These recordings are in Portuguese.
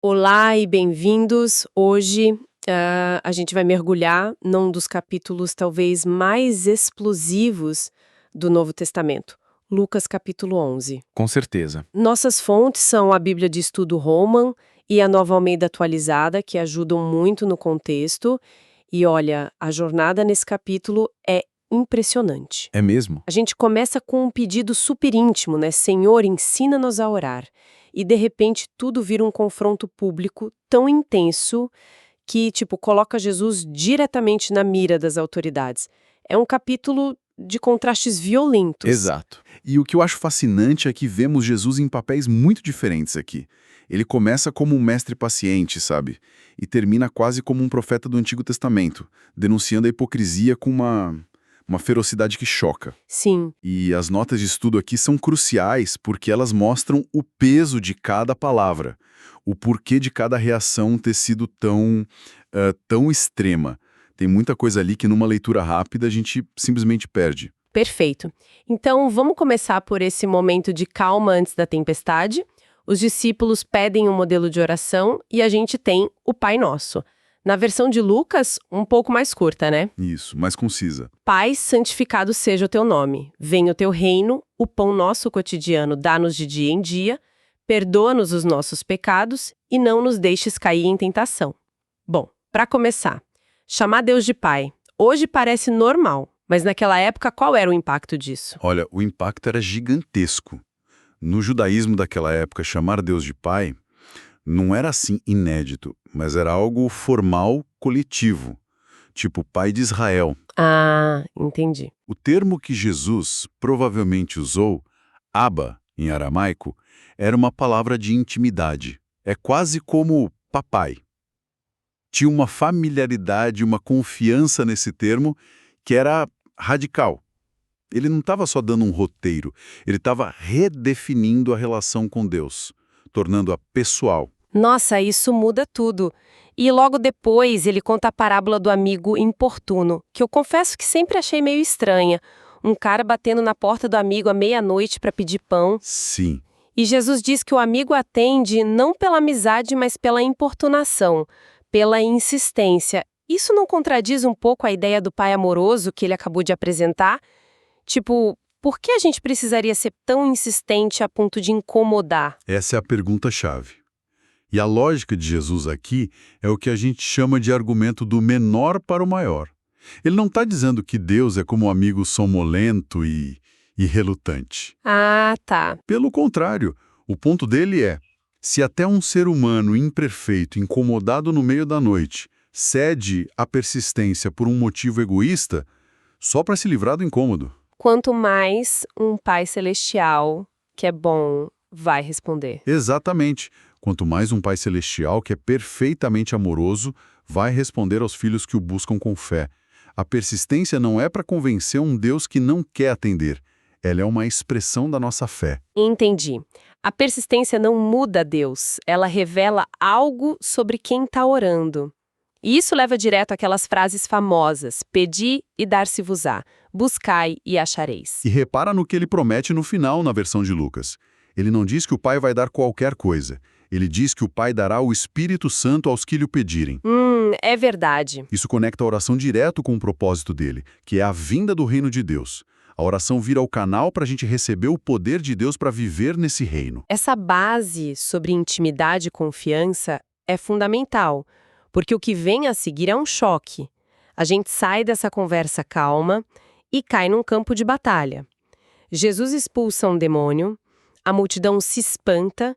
Olá e bem-vindos. Hoje a gente vai mergulhar num dos capítulos talvez mais explosivos do Novo Testamento, Lucas capítulo 11. Com certeza. Nossas fontes são a Bíblia de Estudo Roman e a Nova Almeida Atualizada, que ajudam muito no contexto. E olha, a jornada nesse capítulo é impressionante. É mesmo? A gente começa com um pedido super íntimo, né? Senhor, ensina-nos a orar. E de repente tudo vira um confronto público tão intenso que, coloca Jesus diretamente na mira das autoridades. É um capítulo de contrastes violentos. Exato. E o que eu acho fascinante é que vemos Jesus em papéis muito diferentes aqui. Ele começa como um mestre paciente, sabe? E termina quase como um profeta do Antigo Testamento, denunciando a hipocrisia com uma ferocidade que choca. Sim, E as notas de estudo aqui são cruciais porque elas mostram o peso de cada palavra, o porquê de cada reação ter sido tão extrema. Tem muita coisa ali que numa leitura rápida a gente simplesmente perde. perfeito. Então vamos começar por esse momento de calma antes da tempestade. Os discípulos pedem um modelo de oração e a gente tem o Pai Nosso. Na versão de Lucas, um pouco mais curta, né? Isso, mais concisa. Pai, santificado seja o teu nome. Venha o teu reino, o pão nosso cotidiano dá-nos de dia em dia, perdoa-nos os nossos pecados e não nos deixes cair em tentação. Bom, para começar, chamar Deus de Pai. Hoje parece normal, mas naquela época qual era o impacto disso? Olha, o impacto era gigantesco. No judaísmo daquela época, chamar Deus de Pai não era assim inédito, mas era algo formal, coletivo, tipo Pai de Israel. Ah, entendi. O termo que Jesus provavelmente usou, Abba, em aramaico, era uma palavra de intimidade. É quase como papai. Tinha uma familiaridade, uma confiança nesse termo que era radical. Ele não estava só dando um roteiro, ele estava redefinindo a relação com Deus, tornando-a pessoal. Nossa, isso muda tudo. E logo depois ele conta a parábola do amigo importuno, que eu confesso que sempre achei meio estranha. Um cara batendo na porta do amigo à meia-noite para pedir pão. Sim, E Jesus diz que o amigo atende não pela amizade, mas pela importunação, pela insistência. Isso não contradiz um pouco a ideia do pai amoroso que ele acabou de apresentar? Tipo, por que a gente precisaria ser tão insistente a ponto de incomodar? essa é a pergunta-chave. E a lógica de Jesus aqui é o que a gente chama de argumento do menor para o maior. Ele não está dizendo que Deus é como um amigo somnolento e relutante. Ah, tá. Pelo contrário, o ponto dele é: se até um ser humano imperfeito, incomodado no meio da noite, cede à persistência por um motivo egoísta, só para se livrar do incômodo. Quanto mais um Pai Celestial, que é bom, vai responder. Exatamente. Quanto mais um Pai Celestial, que é perfeitamente amoroso, vai responder aos filhos que o buscam com fé. A persistência não é para convencer um Deus que não quer atender. Ela é uma expressão da nossa fé. Entendi. A persistência não muda Deus, ela revela algo sobre quem está orando. E isso leva direto àquelas frases famosas: pedi e dar-se-vos-á, buscai e achareis. E repara no que ele promete no final na versão de Lucas. Ele não diz que o Pai vai dar qualquer coisa. Ele diz que o Pai dará o Espírito Santo aos que lhe o pedirem. É verdade. Isso conecta a oração direto com o propósito dele, que é a vinda do reino de Deus. A oração vira o canal para a gente receber o poder de Deus para viver nesse reino. Essa base sobre intimidade e confiança é fundamental, porque o que vem a seguir é um choque. A gente sai dessa conversa calma e cai num campo de batalha. Jesus expulsa um demônio, a multidão se espanta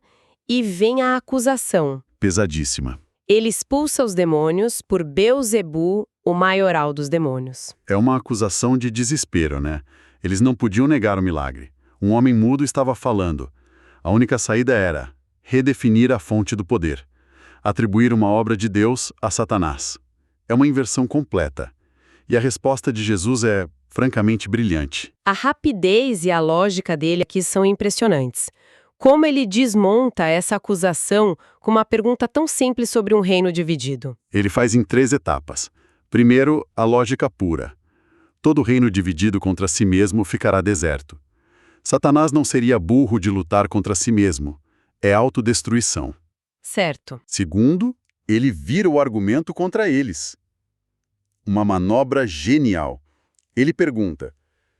e vem a acusação. Pesadíssima. Ele expulsa os demônios por Beelzebu, o maioral dos demônios. É uma acusação de desespero, né? Eles não podiam negar o milagre. Um homem mudo estava falando. A única saída era redefinir a fonte do poder. Atribuir uma obra de Deus a Satanás. É uma inversão completa. E a resposta de Jesus é, francamente, brilhante. A rapidez e a lógica dele aqui são impressionantes. Como ele desmonta essa acusação com uma pergunta tão simples sobre um reino dividido. Ele faz em 3 etapas. Primeiro, a lógica pura. Todo reino dividido contra si mesmo ficará deserto. Satanás não seria burro de lutar contra si mesmo. É autodestruição. Certo. Segundo, ele vira o argumento contra eles. Uma manobra genial. Ele pergunta: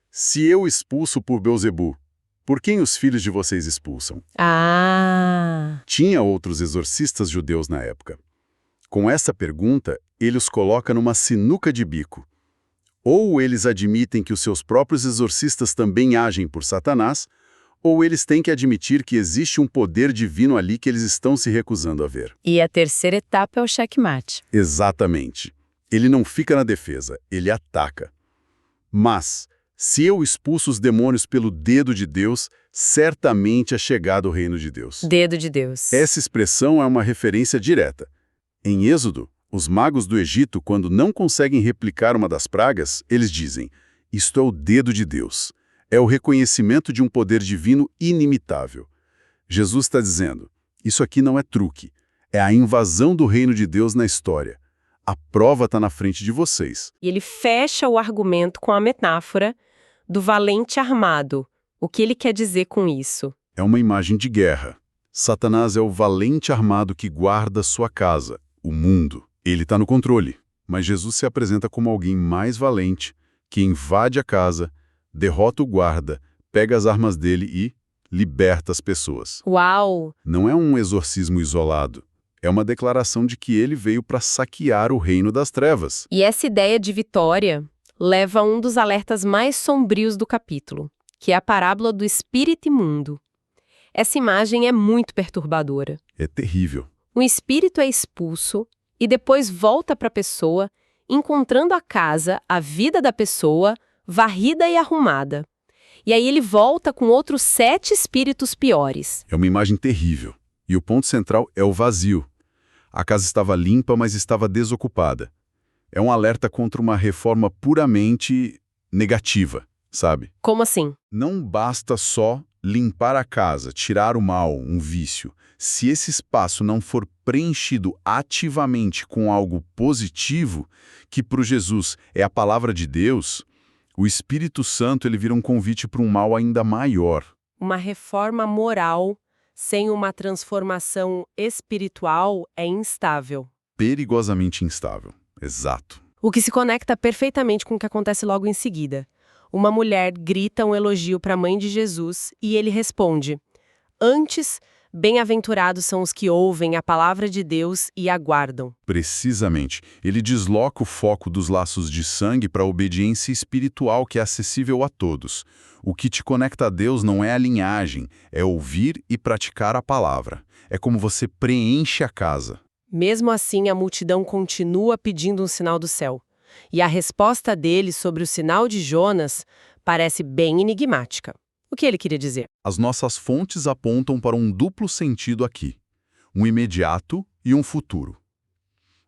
se eu expulso por Beelzebu, por quem os filhos de vocês expulsam? Ah! Tinha outros exorcistas judeus na época. Com essa pergunta, ele os coloca numa sinuca de bico. Ou eles admitem que os seus próprios exorcistas também agem por Satanás, ou eles têm que admitir que existe um poder divino ali que eles estão se recusando a ver. E a terceira etapa é o checkmate. Exatamente. Ele não fica na defesa, ele ataca. Mas, se eu expulso os demônios pelo dedo de Deus, certamente é chegado o reino de Deus. Dedo de Deus. Essa expressão é uma referência direta. Em Êxodo, os magos do Egito, quando não conseguem replicar uma das pragas, eles dizem: isto é o dedo de Deus. É o reconhecimento de um poder divino inimitável. Jesus está dizendo: isso aqui não é truque. É a invasão do reino de Deus na história. A prova está na frente de vocês. E ele fecha o argumento com a metáfora do valente armado. O que ele quer dizer com isso? É uma imagem de guerra. Satanás é o valente armado que guarda sua casa, o mundo. Ele está no controle, mas Jesus se apresenta como alguém mais valente, que invade a casa, derrota o guarda, pega as armas dele e liberta as pessoas. Uau! Não é um exorcismo isolado. É uma declaração de que ele veio para saquear o reino das trevas. E essa ideia de vitória leva a um dos alertas mais sombrios do capítulo, que é a parábola do espírito imundo. Essa imagem é muito perturbadora. É terrível. O espírito é expulso e depois volta para a pessoa, encontrando a casa, a vida da pessoa, varrida e arrumada. E aí ele volta com outros 7 espíritos piores. É uma imagem terrível. E o ponto central é o vazio. A casa estava limpa, mas estava desocupada. É um alerta contra uma reforma puramente negativa, sabe? Como assim? Não basta só limpar a casa, tirar o mal, um vício. Se esse espaço não for preenchido ativamente com algo positivo, que para o Jesus é a palavra de Deus, o Espírito Santo ele vira um convite para um mal ainda maior. Uma reforma moral sem uma transformação espiritual é instável. Perigosamente instável. Exato. O que se conecta perfeitamente com o que acontece logo em seguida. Uma mulher grita um elogio para a mãe de Jesus e ele responde: antes, bem-aventurados são os que ouvem a palavra de Deus e aguardam. Precisamente. Ele desloca o foco dos laços de sangue para a obediência espiritual que é acessível a todos. O que te conecta a Deus não é a linhagem, é ouvir e praticar a palavra. É como você preenche a casa. Mesmo assim, a multidão continua pedindo um sinal do céu. E a resposta dele sobre o sinal de Jonas parece bem enigmática. O que ele queria dizer? As nossas fontes apontam para um duplo sentido aqui. Um imediato e um futuro.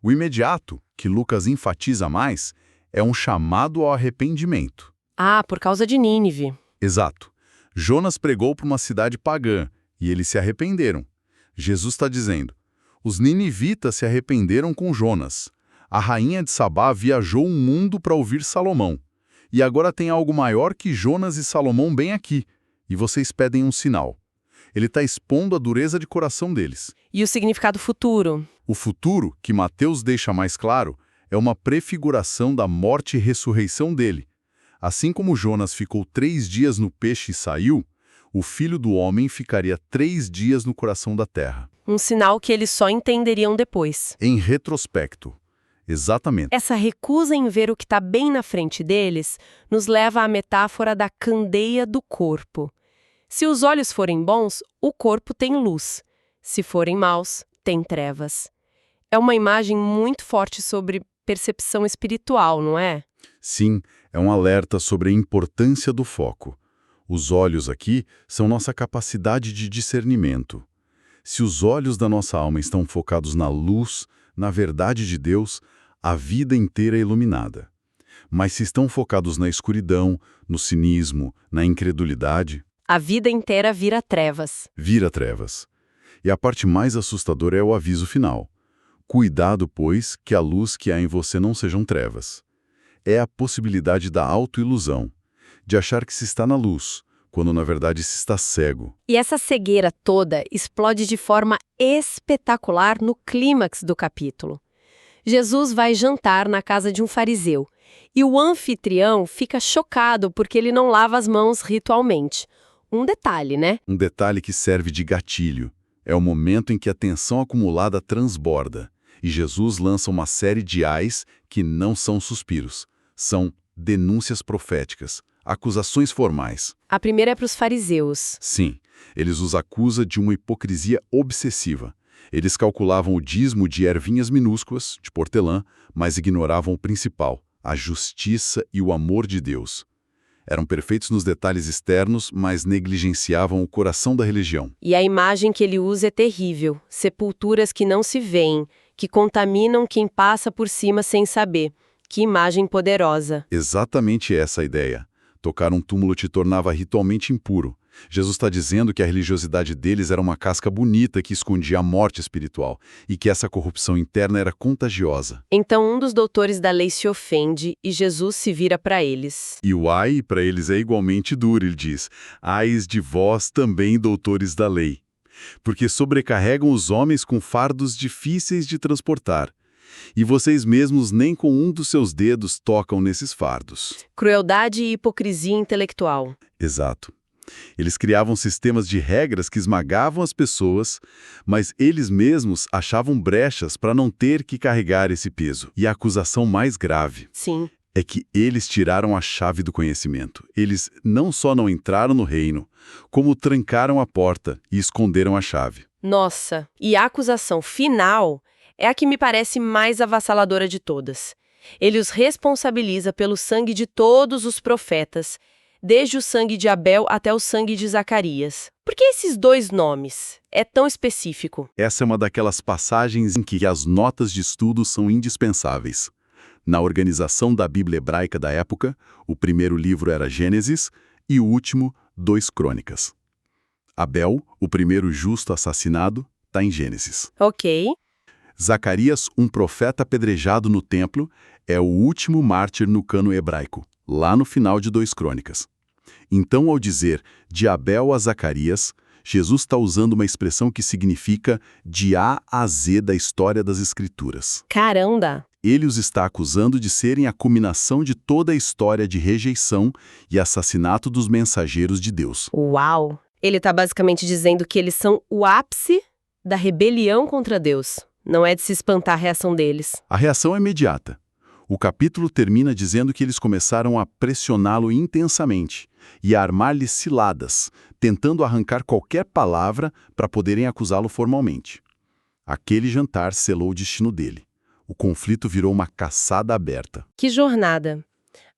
O imediato, que Lucas enfatiza mais, é um chamado ao arrependimento. Ah, por causa de Nínive. Exato. Jonas pregou para uma cidade pagã e eles se arrependeram. Jesus está dizendo: os ninivitas se arrependeram com Jonas. A rainha de Sabá viajou o mundo para ouvir Salomão. E agora tem algo maior que Jonas e Salomão bem aqui. E vocês pedem um sinal. Ele está expondo a dureza de coração deles. E o significado futuro? O futuro, que Mateus deixa mais claro, é uma prefiguração da morte e ressurreição dele. Assim como Jonas ficou 3 dias no peixe e saiu, o Filho do Homem ficaria 3 dias no coração da terra. Um sinal que eles só entenderiam depois. Em retrospecto. Exatamente. Essa recusa em ver o que está bem na frente deles nos leva à metáfora da candeia do corpo. Se os olhos forem bons, o corpo tem luz. Se forem maus, tem trevas. É uma imagem muito forte sobre percepção espiritual, não é? Sim, é um alerta sobre a importância do foco. Os olhos aqui são nossa capacidade de discernimento. Se os olhos da nossa alma estão focados na luz, na verdade de Deus, a vida inteira é iluminada. Mas se estão focados na escuridão, no cinismo, na incredulidade, a vida inteira vira trevas. Vira trevas. E a parte mais assustadora é o aviso final. Cuidado, pois, que a luz que há em você não sejam trevas. É a possibilidade da autoilusão, de achar que se está na luz, quando na verdade se está cego. E essa cegueira toda explode de forma espetacular no clímax do capítulo. Jesus vai jantar na casa de um fariseu e o anfitrião fica chocado porque ele não lava as mãos ritualmente. Um detalhe, né? Um detalhe que serve de gatilho. É o momento em que a tensão acumulada transborda e Jesus lança uma série de ais que não são suspiros. São denúncias proféticas, acusações formais. A primeira é para os fariseus. Sim, eles os acusam de uma hipocrisia obsessiva. Eles calculavam o dízimo de ervinhas minúsculas, de portelã, mas ignoravam o principal, a justiça e o amor de Deus. Eram perfeitos nos detalhes externos, mas negligenciavam o coração da religião. E a imagem que ele usa é terrível. Sepulturas que não se veem, que contaminam quem passa por cima sem saber. Que imagem poderosa. Exatamente essa a ideia. Tocar um túmulo te tornava ritualmente impuro. Jesus está dizendo que a religiosidade deles era uma casca bonita que escondia a morte espiritual e que essa corrupção interna era contagiosa. Então um dos doutores da lei se ofende e Jesus se vira para eles. E o ai para eles é igualmente duro, ele diz: Ais de vós também, doutores da lei, porque sobrecarregam os homens com fardos difíceis de transportar. E vocês mesmos nem com um dos seus dedos tocam nesses fardos. Crueldade e hipocrisia intelectual. Exato. Eles criavam sistemas de regras que esmagavam as pessoas, mas eles mesmos achavam brechas para não ter que carregar esse peso. E a acusação mais grave Sim. é que eles tiraram a chave do conhecimento. Eles não só não entraram no reino, como trancaram a porta e esconderam a chave. Nossa, e a acusação final é a que me parece mais avassaladora de todas. Ele os responsabiliza pelo sangue de todos os profetas, desde o sangue de Abel até o sangue de Zacarias. Por que esses dois nomes? É tão específico. Essa é uma daquelas passagens em que as notas de estudo são indispensáveis. Na organização da Bíblia hebraica da época, o primeiro livro era Gênesis e o último, 2 Crônicas. Abel, o primeiro justo assassinado, está em Gênesis. Ok. Zacarias, um profeta apedrejado no templo, é o último mártir no cano hebraico, lá no final de 2 Crônicas. Então, ao dizer de Abel a Zacarias, Jesus está usando uma expressão que significa de A a Z da história das Escrituras. Caramba! Ele os está acusando de serem a culminação de toda a história de rejeição e assassinato dos mensageiros de Deus. Uau! Ele está basicamente dizendo que eles são o ápice da rebelião contra Deus. Não é de se espantar a reação deles. A reação é imediata. O capítulo termina dizendo que eles começaram a pressioná-lo intensamente e a armar-lhe ciladas, tentando arrancar qualquer palavra para poderem acusá-lo formalmente. Aquele jantar selou o destino dele. O conflito virou uma caçada aberta. Que jornada!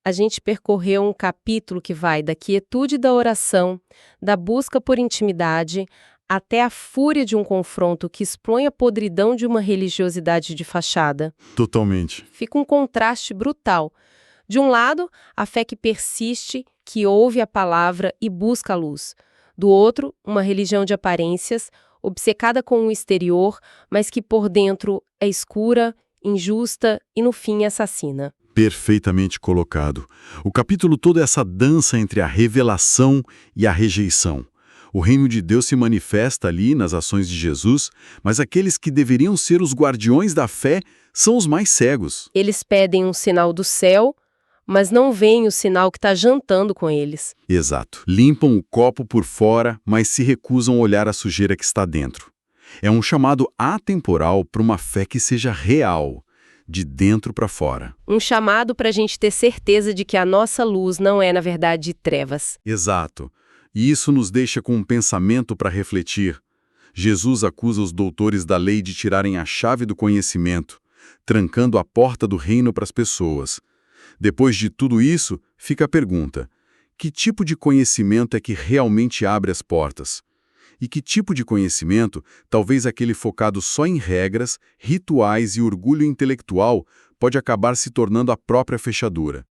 A gente percorreu um capítulo que vai da quietude da oração, da busca por intimidade, até a fúria de um confronto que expõe a podridão de uma religiosidade de fachada. Totalmente. Fica um contraste brutal. De um lado, a fé que persiste, que ouve a palavra e busca a luz. Do outro, uma religião de aparências, obcecada com o exterior, mas que por dentro é escura, injusta e, no fim, assassina. Perfeitamente colocado. O capítulo todo é essa dança entre a revelação e a rejeição. O reino de Deus se manifesta ali nas ações de Jesus, mas aqueles que deveriam ser os guardiões da fé são os mais cegos. Eles pedem um sinal do céu, mas não veem o sinal que está jantando com eles. Exato. Limpam o copo por fora, mas se recusam a olhar a sujeira que está dentro. É um chamado atemporal para uma fé que seja real, de dentro para fora. Um chamado para a gente ter certeza de que a nossa luz não é, na verdade, trevas. Exato. E isso nos deixa com um pensamento para refletir. Jesus acusa os doutores da lei de tirarem a chave do conhecimento, trancando a porta do reino para as pessoas. Depois de tudo isso, fica a pergunta: que tipo de conhecimento é que realmente abre as portas? E que tipo de conhecimento, talvez aquele focado só em regras, rituais e orgulho intelectual, pode acabar se tornando a própria fechadura?